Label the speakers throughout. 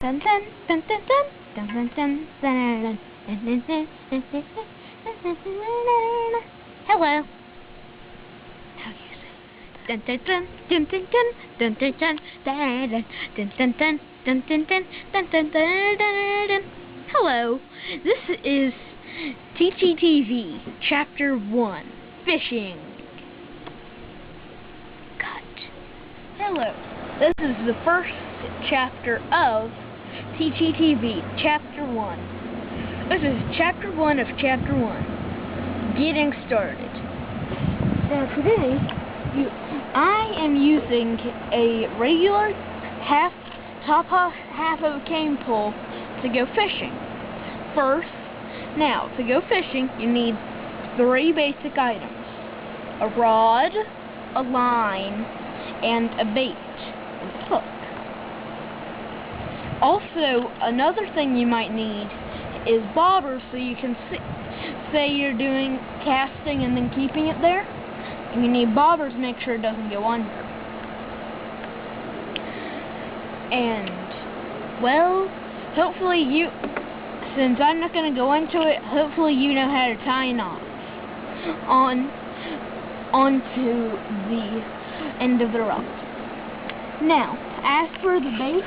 Speaker 1: Dun dun dun dun dun dun dun dun dun. Hello. How do you say? Dun dun dun dun dun dun dun dun dun dun dun dun dun dun dun dun dun dun dun. Hello. This is TGTV Chapter 1 Fishing. Cut. Hello. This is the first chapter of TGTV Chapter 1. This is Chapter 1 of Chapter 1. Getting started. Now today, I am using a regular top half of a cane pole to go fishing. First, now to go fishing, you need 3 basic items: a rod, a line, and a bait and hook. Also, another thing you might need is bobbers, so you can say you're doing casting and then keeping it there. And you need bobbers to make sure it doesn't go under. And, well, hopefully since I'm not going to go into it, hopefully you know how to tie knots onto the end of the rod. Now, as for the bait,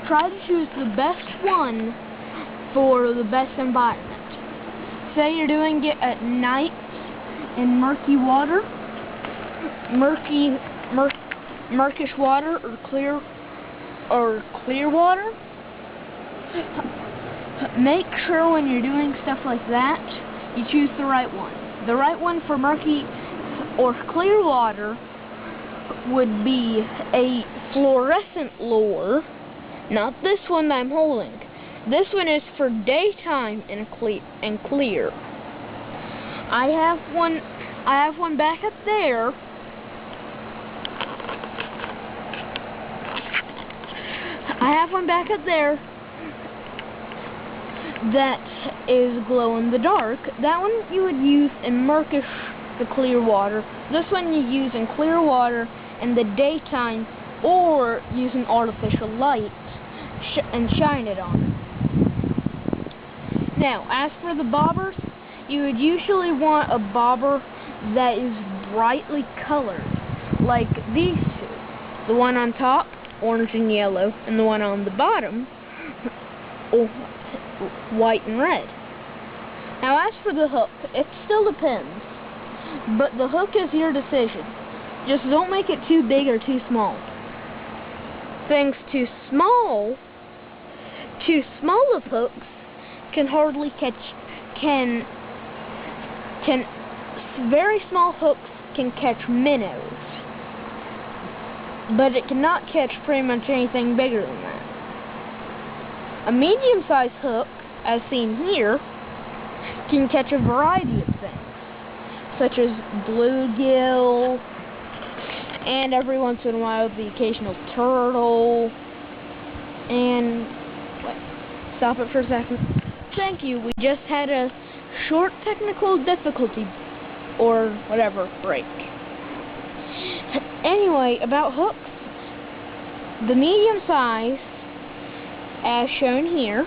Speaker 1: try to choose the best one for the best environment. Say you're doing it at night in murky water, murkish water, or clear water. Make sure when you're doing stuff like that, you choose the right one. The right one for murky or clear water would be a fluorescent lure. Not this one that I'm holding. This one is for daytime and clear. I have one back up there. That is glow in the dark. That one you would use in murkish to clear water. This one you use in clear water in the daytime, or use an artificial light and shine it on. Now, as for the bobbers, you would usually want a bobber that is brightly colored, like these two. The one on top, orange and yellow, and the one on the bottom, white and red. Now, as for the hook, it still depends, but the hook is your decision. Just don't make it too big or too small. Things too small of hooks can hardly catch, very small hooks can catch minnows, but it cannot catch pretty much anything bigger than that. A medium-sized hook, as seen here, can catch a variety of things, such as bluegill, and every once in a while the occasional turtle, and stop it for a second. Thank you, we just had a short technical difficulty, or whatever, break. Anyway, about hooks, the medium size, as shown here,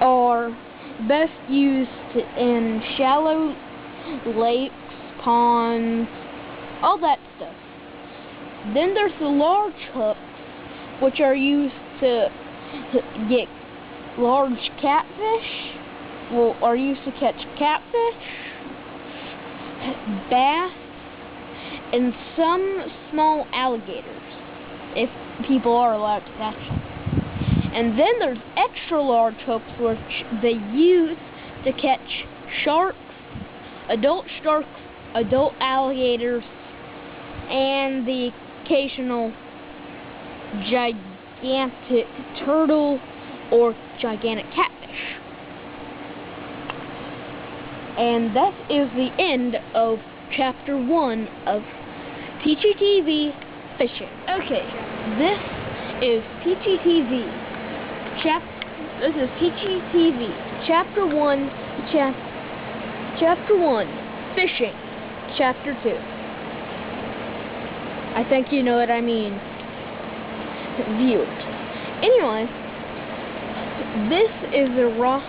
Speaker 1: are best used in shallow lakes, ponds, all that stuff. Then there's the large hooks, which are used to get large catfish, are used to catch catfish, bass, and some small alligators, if people are allowed to catch them. And then there's extra large hooks, which they use to catch sharks, adult alligators, and the occasional gigantic turtle or gigantic catfish. And that is the end of Chapter 1 of TGTV Fishing. Okay, this is TGTV Chapter 1 Fishing Chapter 2. I think you know what I mean. viewers. Anyway, this is a raw,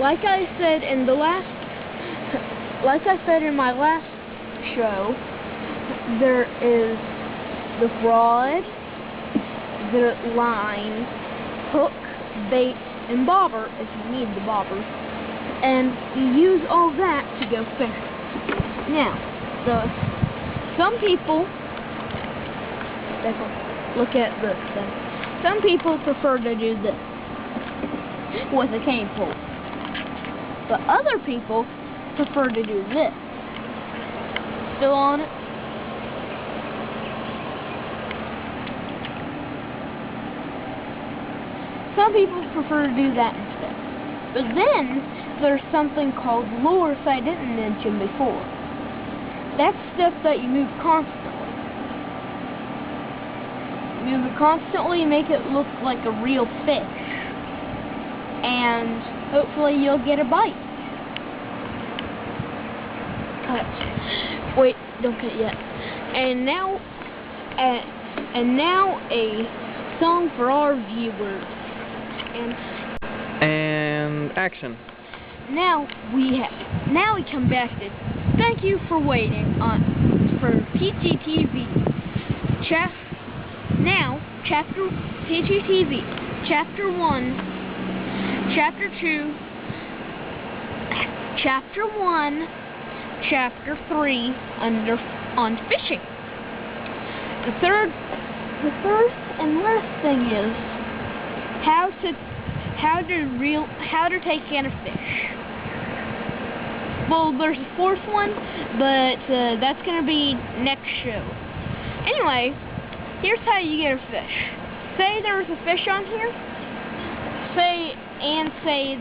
Speaker 1: like I said in my last show, there is the rod, the line, hook, bait, and bobber if you need the bobber, and you use all that to go fishing. Now, some people, look at this thing. Some people prefer to do this with a cane pole, but other people prefer to do this. Still on it? Some people prefer to do that instead. But then there's something called lures I didn't mention before. That's stuff that you move constantly. Move it constantly, make it look like a real fish. And hopefully you'll get a bite. Cut. Wait, don't cut yet. And now a song for our viewers.
Speaker 2: And action.
Speaker 1: Now we come back to thank you for waiting for TGTV. TGTV Chapter 1, Chapter 2, Chapter 1, Chapter 3 on fishing. The third and last thing is how to take in a fish. Well, there's a fourth one, but that's gonna be next show. Anyway, here's how you get a fish. Say there's a fish on here. Say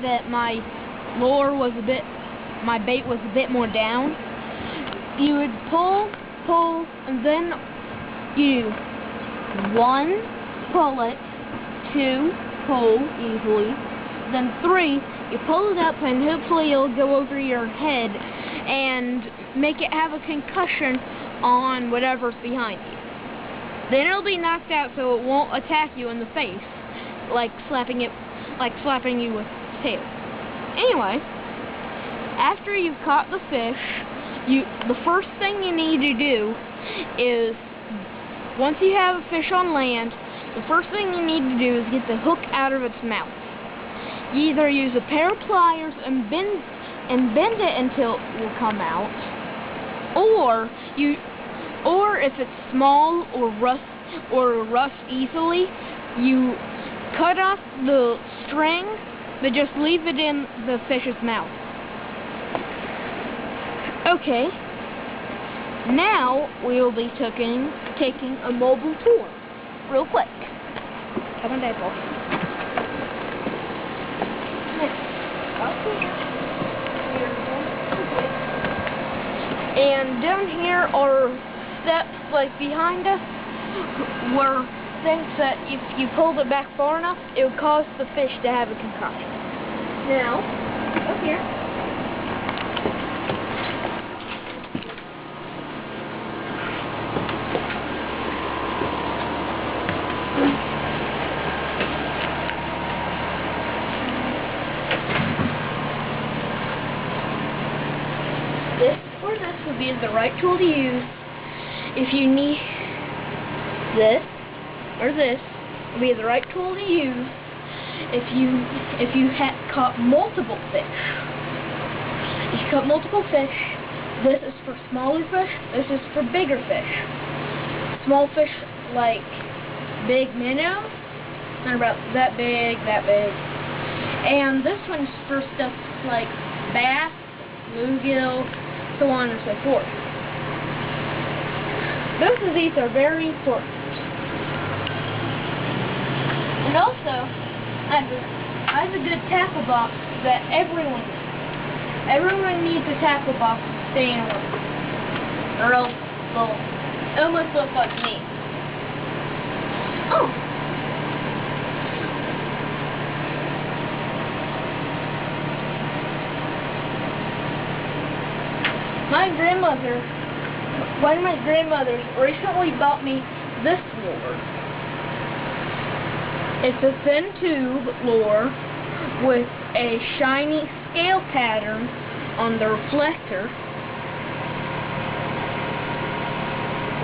Speaker 1: that my bait was a bit more down. You would pull, and then you 1, pull it, 2, pull easily, then 3, you pull it up and hopefully it'll go over your head and make it have a concussion on whatever's behind you. Then it'll be knocked out so it won't attack you in the face, like slapping you with its tail. Anyway, after you've caught the fish, the first thing you need to do is, once you have a fish on land, the first thing you need to do is get the hook out of its mouth. You either use a pair of pliers and bend it until it will come out, or if it's small or rust easily, you cut off the string, but just leave it in the fish's mouth. Okay, now we will be taking a mobile tour, real quick. Come on, Dapple. And down here are steps like behind us were things that if you pulled it back far enough, it would cause the fish to have a concussion. Now, up here. This would be the right tool to use. If you need this or this, would be the right tool to use if you had caught multiple fish. If you caught multiple fish, this is for smaller fish, this is for bigger fish. Small fish like big minnows, they're about that big. And this one's for stuff like bass, bluegill, so on and so forth. Both of these are very important. And also, I have a good tackle box that everyone needs a tackle box to stay in work, or else they'll almost look like me. Oh. One of my grandmothers recently bought me this lure. It's a thin tube lure with a shiny scale pattern on the reflector.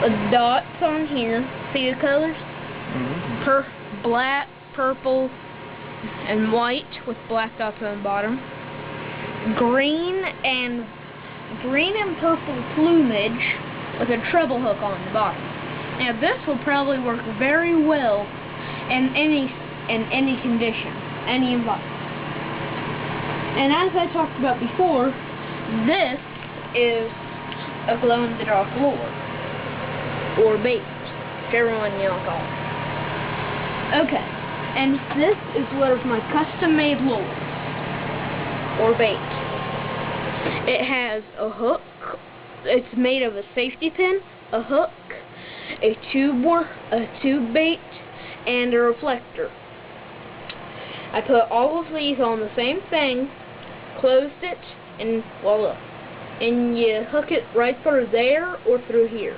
Speaker 1: With dots on here. See the colors?
Speaker 2: Mm-hmm.
Speaker 1: Black, purple, and white with black dots on the bottom. Green and purple plumage with a treble hook on the bottom. Now this will probably work very well in any condition, any environment. And as I talked about before, this is a glow-in-the-dark lure, or bait, whichever one you want to call it. Okay, and this is one of my custom-made lures, or bait. It has a hook. It's made of a safety pin, a hook, a tube bait, and a reflector. I put all of these on the same thing, closed it, and voila. And you hook it right through there or through here.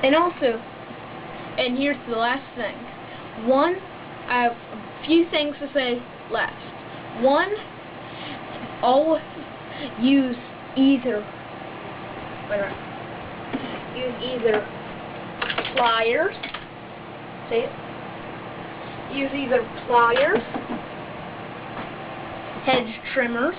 Speaker 1: And also, and here's the last thing. I have a few things to say last. One, always use either pliers. See it? Use either pliers, hedge trimmers,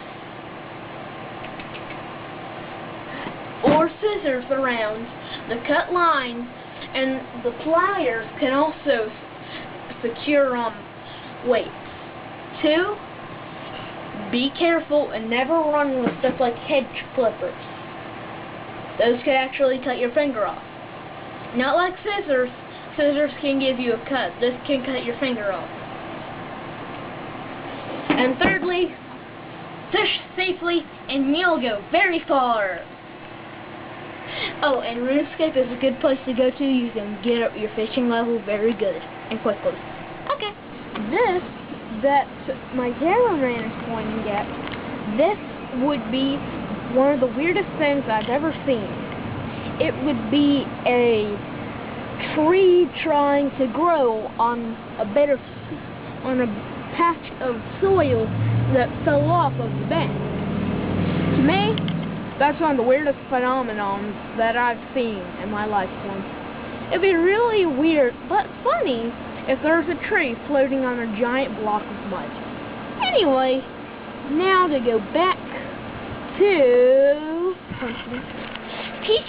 Speaker 1: or scissors around the cut line, and the pliers can also secure weights. 2, be careful and never run with stuff like hedge clippers. Those could actually cut your finger off. Not like scissors. Scissors can give you a cut. This can cut your finger off. And thirdly, fish safely and you'll go very far. Oh, and RuneScape is a good place to go to. You can get up your fishing level very good and quickly. Okay. This that my cameraman is pointing at, this would be one of the weirdest things I've ever seen. It would be a tree trying to grow on a patch of soil that fell off of the bank. To me, that's one of the weirdest phenomenons that I've seen in my lifetime. It'd be really weird, but funny, if there's a tree floating on a giant block of mud. Anyway, now to go back to Peach